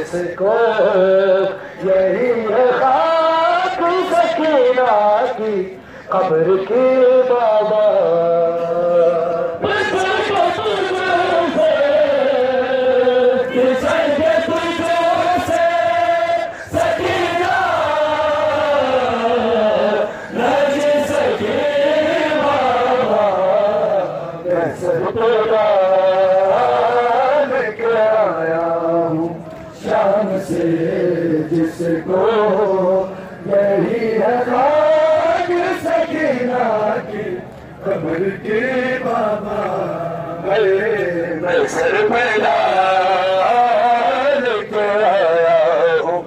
जिसको यही है खाक सकीना की कब्र की बाबा जिसको यही है खाक सकीना की कब्र की बाबा मैं सर पे लेके आया हूँ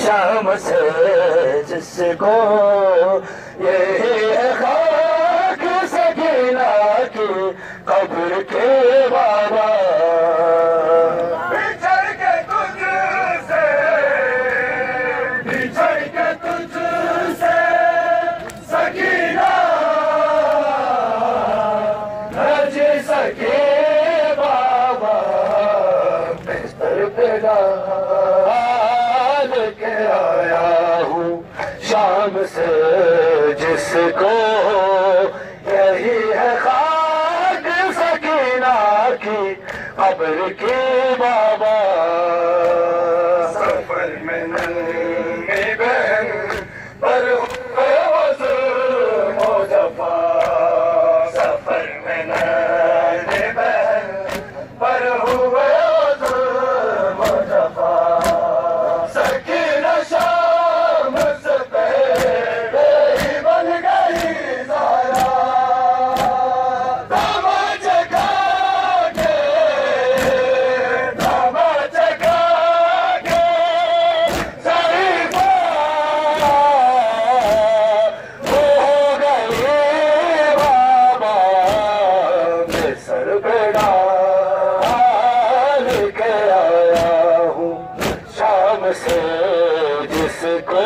शाम से जिसको यही है खाक सकीना की कब्र के बाबा लेके आया हूँ शाम से जिसको यही है खाक सकीना की कब्र की बाबा सफर में नन्ही बहन पर मुजफ्फा सफर में नन्ही बहन पर हुए जिसको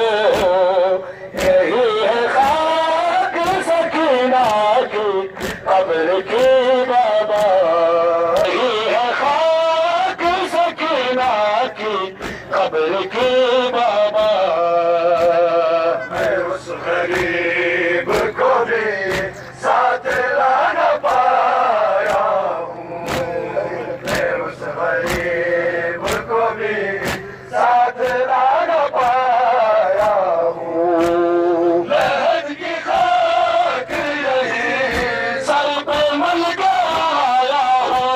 यही है खाक सकीना की कब्र की बाबा यही है खाक सकीना की कब्र की बाबा मैं उस गरीब को भी साथ ला न पाया हूँ मैं उस गरीब को भी साथ ला न पाया हूँ लहद की खाक यही सर पे मल गया हूँ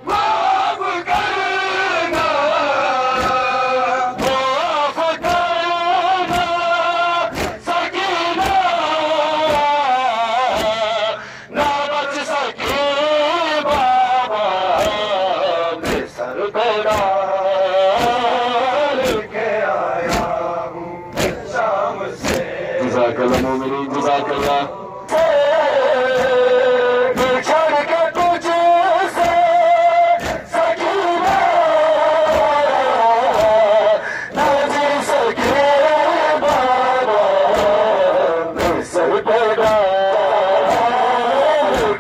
माफ करना माफ करना जज़ाकल्लाह मोमिनीन जज़ाकल्लाह। बिछड़ के तुझसे सकीना ना जी सके बाबा, मैं सर पे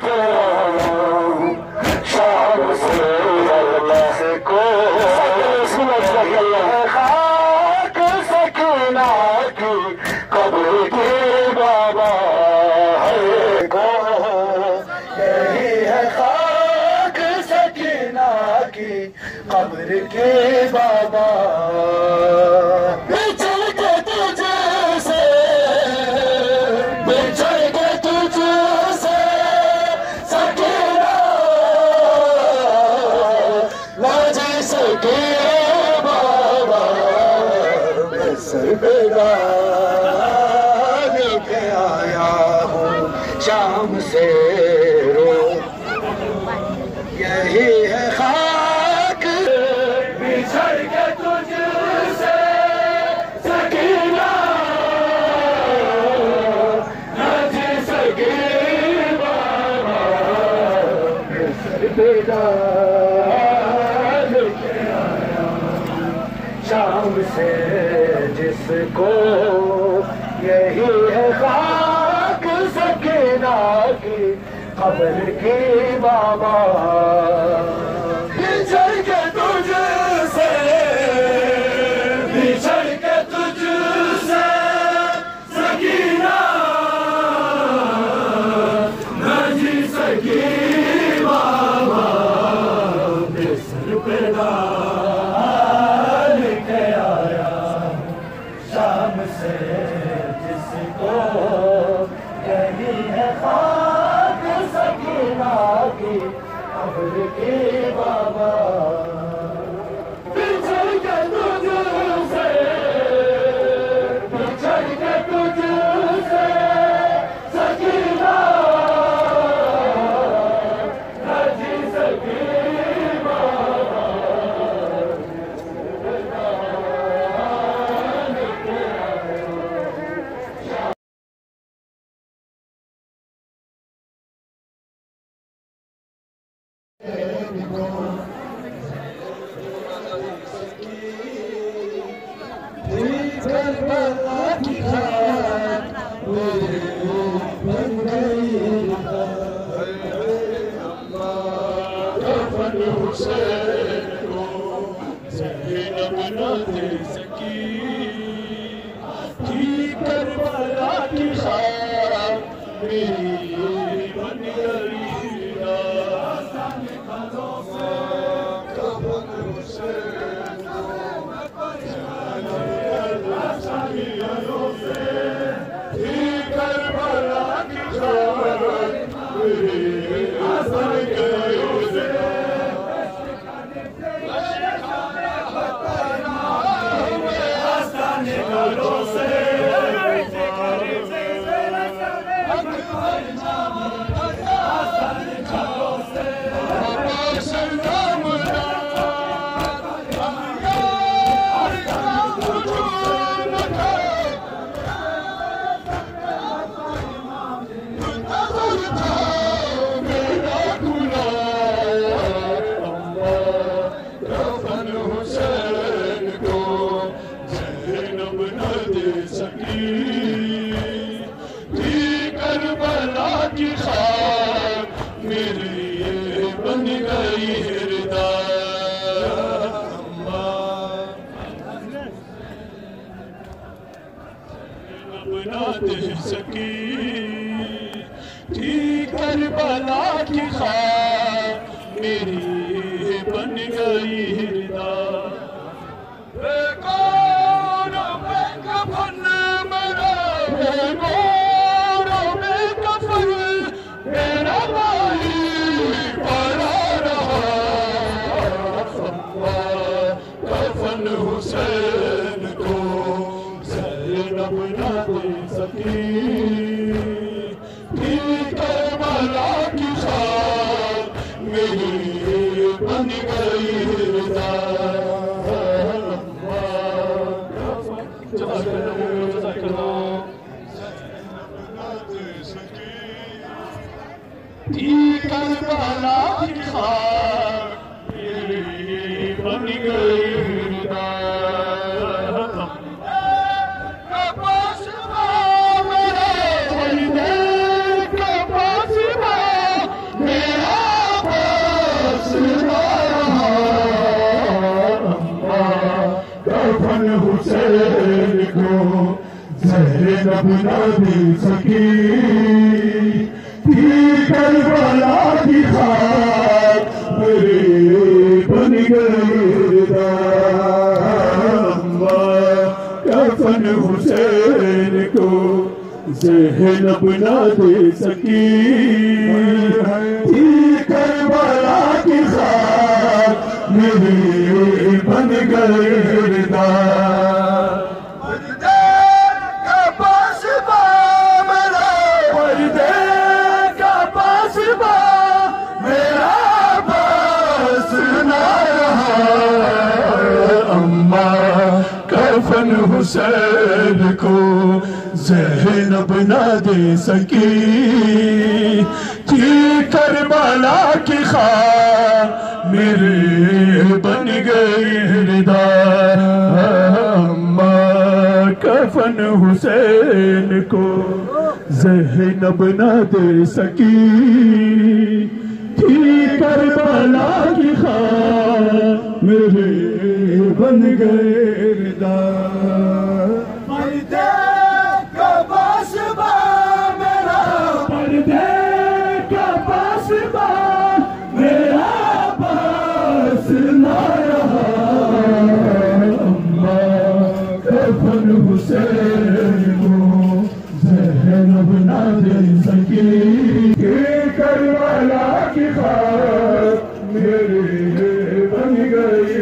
के शाम से अल्लाह को खाक सकीना की कब्र के बाबा को, यही है खाक सकीना की कब्र के बाबा। बिछड़ के तुझसे, बिछड़ के तुझसे सकीना ना जी सके बाबा, मैं सर पे लेके आया हूँ शाम से रो, यही है खाक। बिछड़ के तुझसे सकीना ना जी सके बाबा, मैं सर पे लेके आया शाम से जिसको, यही है खाक सकीना की कब्र की बाबा। बिछड़ के तुझसे, बिछड़ के तुझसे सकीना ना जी सकी बाबा, मैं सर पे लेके आया शाम से जिसको, यही है खाक सकीना की कब्र की बाबा। बिछड़ के तुझसे, बिछड़ के तुझसे सकीना ना जी सकी बाबा, करबला की खाक मेरी बन गई हृदय। गोरों में कफन मेरा, गोरों में कफन मेरा भाई पड़ा रहा, कफन हुसैन को ज़ैनब न दे सकी, करबला की खाक मेरी बन गई हृदय। करबला की खाक मेरी बन गई हुसैन को ज़ैनब न दे सकी थी करबला की खाक मेरे बन गई कफन हुसैन को ज़ैनब न दे सकी थी करबला की खाक मेरे बन गई कफन हुसैन को ज़ैनब न दे सकी थी करबला की खाक मेरे बन गई हृदा कफन हुसैन को ज़ैनब न दे सकी थी करबला की खाक मेरे बन गए रिदा पर्दे का बासबा मेरा पर्दे का बासबा मेरा पास ना रहा अम्मा कफन हुसैन को ज़ैनब ना दे सकी करबला की खाक मेरे बन गई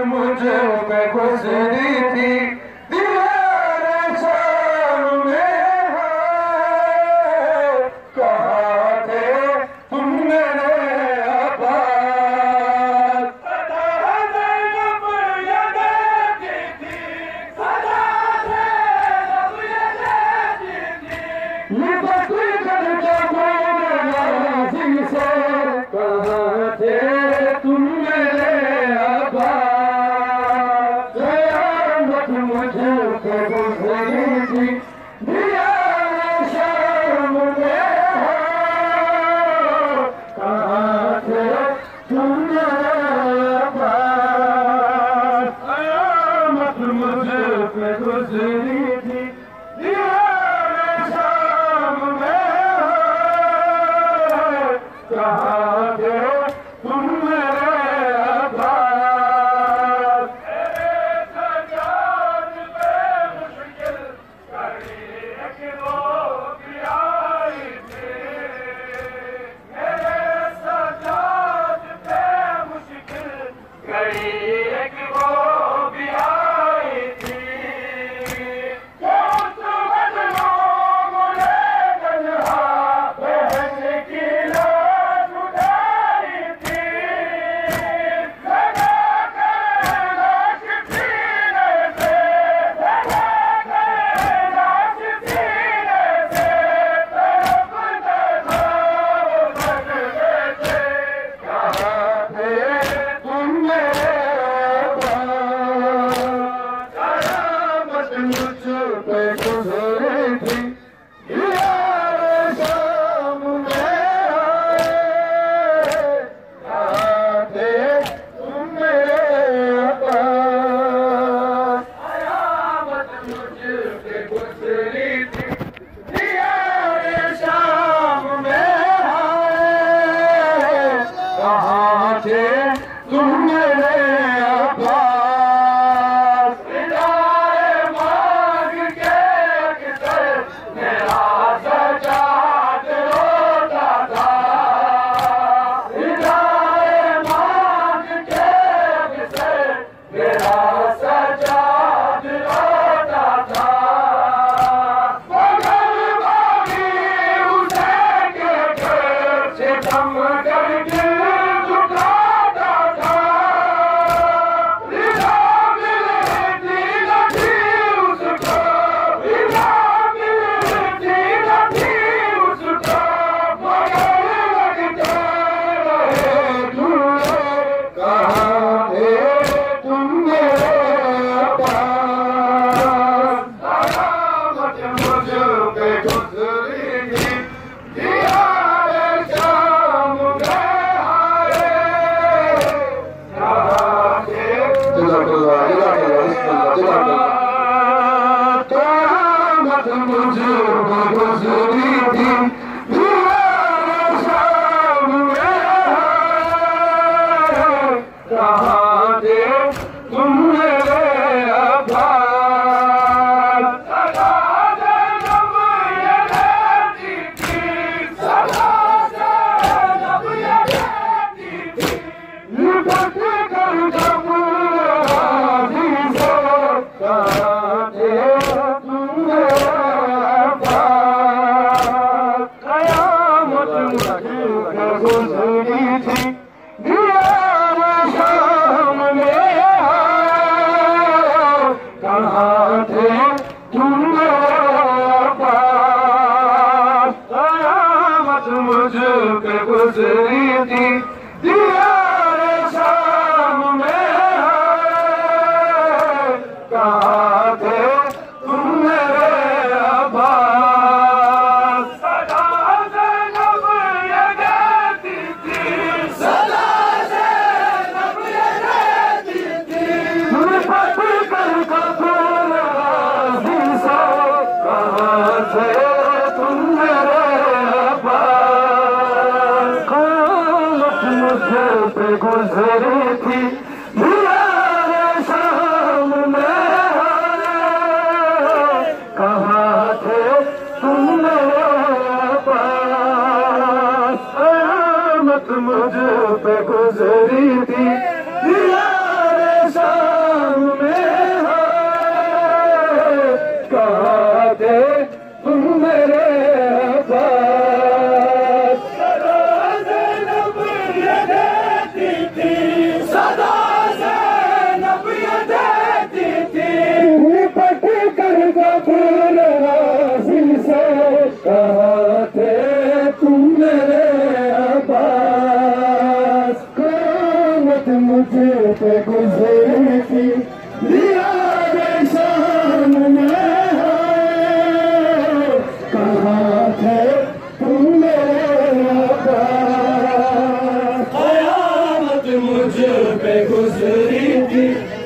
मुझ पे गुजरी थी दीवार शाम में कहाँ थे तुम मेरे आबाद। ये बकुल करके बोलना जिनसे कहाँ थे तुम मेरे आबाद। कयामत मुझ पे गुजरी थी दीवार शाम में कहाँ थे तुम मेरे आबाद। कयामत मुझ पे गुजरी थी कहाँ थे तुम मेरे आबाद। मेरे सजाद पे मुश्किल घड़ी एक वो भी आई थी। मेरे सजाद पे मुश्किल घड़ी एक वो भी आई थी। कौन सा बदलो मुझे तन्हा बहन की तुम मेरे आबाद। विदाए मांग के अक्सर मेरा सजाद रोता था। विदाए मांग के अक्सर मेरा सजाद रोता था। मगर बागी उसे के घर से दम करके कहाँ थे तुम मेरे आबाद। सदा से जब ये रहती थी, सदा से जब ये रहती थी, निपट कर जब राजी से कहाँ थे तुम मेरे आबाद। कयामत मुझ पे गुजरी थी कहाँ थे तुम मेरे आबाद। कयामत मुझ पे गुजरी थी दीवार शाम में कहाँ थे तुम मेरे आबाद। सदा से जब ये रहती थी, सदा से जब ये रहती थी, निपट कर कहाँ थे तुम मेरे आबाद। कयामत मुझ पे गुजरी थी दीवार शाम में कहाँ थे तुम मेरे आबाद। कयामत मुझ पे गुजरी थी दीवार शाम कयामत मुझे पे गुजरी थी दिया शाम में कहाँ थे तुम मेरे आका कयामत मुझ पे गुजरी थी